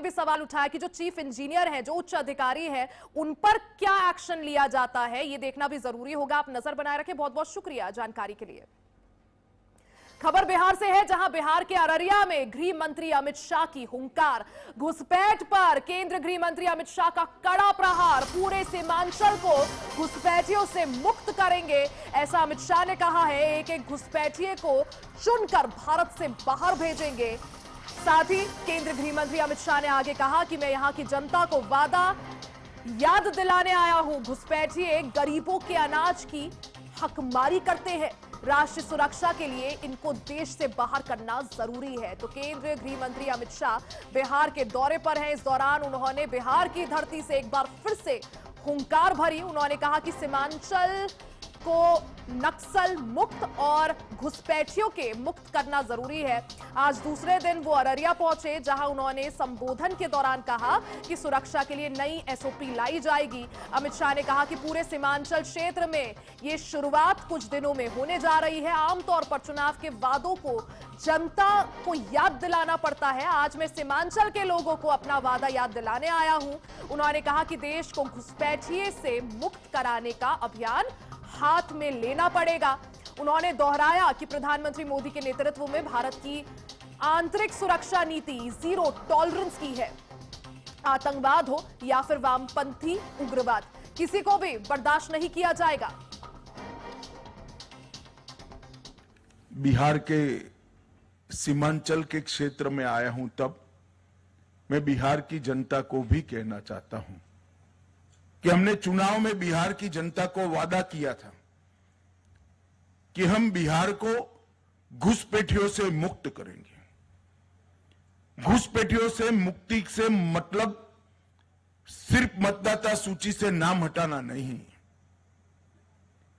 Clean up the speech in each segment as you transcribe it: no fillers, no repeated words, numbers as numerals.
भी सवाल उठाया कि जो चीफ इंजीनियर है, जो उच्च अधिकारी है, उन पर क्या एक्शन लिया जाता है, ये देखना भी जरूरी होगा। आप नजर बनाए रखें। बहुत बहुत शुक्रिया जानकारी के लिए। खबर बिहार से है, जहां बिहार के अररिया में गृह मंत्री अमित शाह की हुंकार। घुसपैठ पर केंद्रीय गृह मंत्री अमित शाह का कड़ा प्रहार। पूरे सीमांचल को घुसपैठियों से मुक्त करेंगे, ऐसा अमित शाह ने कहा है। एक एक घुसपैठिए को चुनकर भारत से बाहर भेजेंगे। साथ ही केंद्रीय गृह मंत्री अमित शाह ने आगे कहा कि मैं यहां की जनता को वादा याद दिलाने आया हूं। घुसपैठिए गरीबों के अनाज की हकमारी करते हैं। राष्ट्रीय सुरक्षा के लिए इनको देश से बाहर करना जरूरी है। तो केंद्रीय गृह मंत्री अमित शाह बिहार के दौरे पर हैं। इस दौरान उन्होंने बिहार की धरती से एक बार फिर से हुंकार भरी। उन्होंने कहा कि सीमांचल को नक्सल मुक्त और घुसपैठियों के मुक्त करना जरूरी है। आज दूसरे दिन वो अररिया पहुंचे, जहां उन्होंने संबोधन के दौरान कहा कि सुरक्षा के लिए नई एसओपी लाई जाएगी। अमित शाह ने कहा कि पूरे सीमांचल क्षेत्र में ये शुरुआत कुछ दिनों में होने जा रही है। आमतौर पर चुनाव के वादों को जनता को याद दिलाना पड़ता है। आज मैं सीमांचल के लोगों को अपना वादा याद दिलाने आया हूं। उन्होंने कहा कि देश को घुसपैठिए से मुक्त कराने का अभियान हाथ में लेना पड़ेगा। उन्होंने दोहराया कि प्रधानमंत्री मोदी के नेतृत्व में भारत की आंतरिक सुरक्षा नीति जीरो टॉलरेंस की है। आतंकवाद हो या फिर वामपंथी उग्रवाद, किसी को भी बर्दाश्त नहीं किया जाएगा। बिहार के सीमांचल के क्षेत्र में आया हूं, तब मैं बिहार की जनता को भी कहना चाहता हूं कि हमने चुनाव में बिहार की जनता को वादा किया था कि हम बिहार को घुसपैठियों से मुक्त करेंगे। घुसपैठियों से मुक्ति से मतलब सिर्फ मतदाता सूची से नाम हटाना नहीं,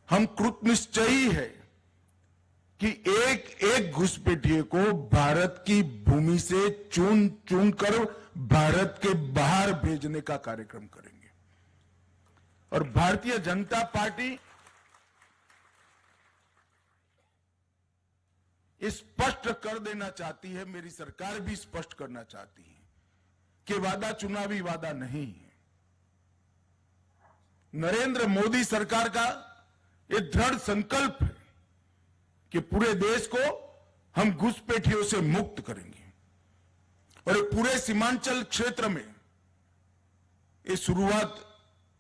हम कृतनिश्चयी है कि एक एक घुसपैठिए को भारत की भूमि से चुन चुन कर भारत के बाहर भेजने का कार्यक्रम करेंगे। और भारतीय जनता पार्टी स्पष्ट कर देना चाहती है, मेरी सरकार भी स्पष्ट करना चाहती है कि वादा चुनावी वादा नहीं है। नरेंद्र मोदी सरकार का ये दृढ़ संकल्प है कि पूरे देश को हम घुसपैठियों से मुक्त करेंगे। और ये पूरे सीमांचल क्षेत्र में ये शुरुआत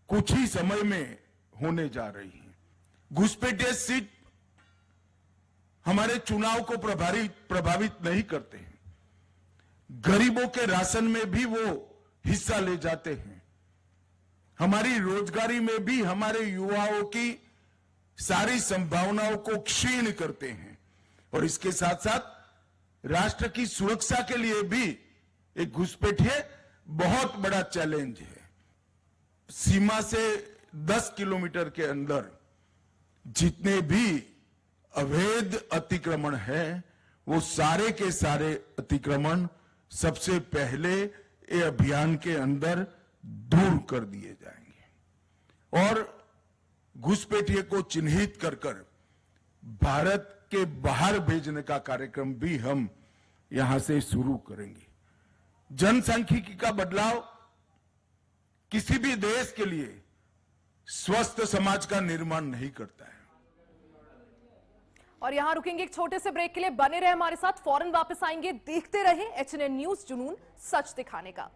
कुछ ही समय में होने जा रही है। घुसपैठिए सीट हमारे चुनाव को प्रभावित नहीं करते हैं। गरीबों के राशन में भी वो हिस्सा ले जाते हैं। हमारी रोजगारी में भी हमारे युवाओं की सारी संभावनाओं को क्षीण करते हैं। और इसके साथ साथ राष्ट्र की सुरक्षा के लिए भी एक घुसपैठिए बहुत बड़ा चैलेंज है। सीमा से 10 किलोमीटर के अंदर जितने भी अवैध अतिक्रमण हैं, वो सारे के सारे अतिक्रमण सबसे पहले ये अभियान के अंदर दूर कर दिए जाएंगे। और घुसपैठिए को चिन्हित कर कर भारत के बाहर भेजने का कार्यक्रम भी हम यहां से शुरू करेंगे। जनसांख्यिकी का बदलाव किसी भी देश के लिए स्वस्थ समाज का निर्माण नहीं करता है। और यहां रुकेंगे एक छोटे से ब्रेक के लिए। बने रहे हमारे साथ, फौरन वापस आएंगे। देखते रहे एचएनएन न्यूज, जुनून सच दिखाने का।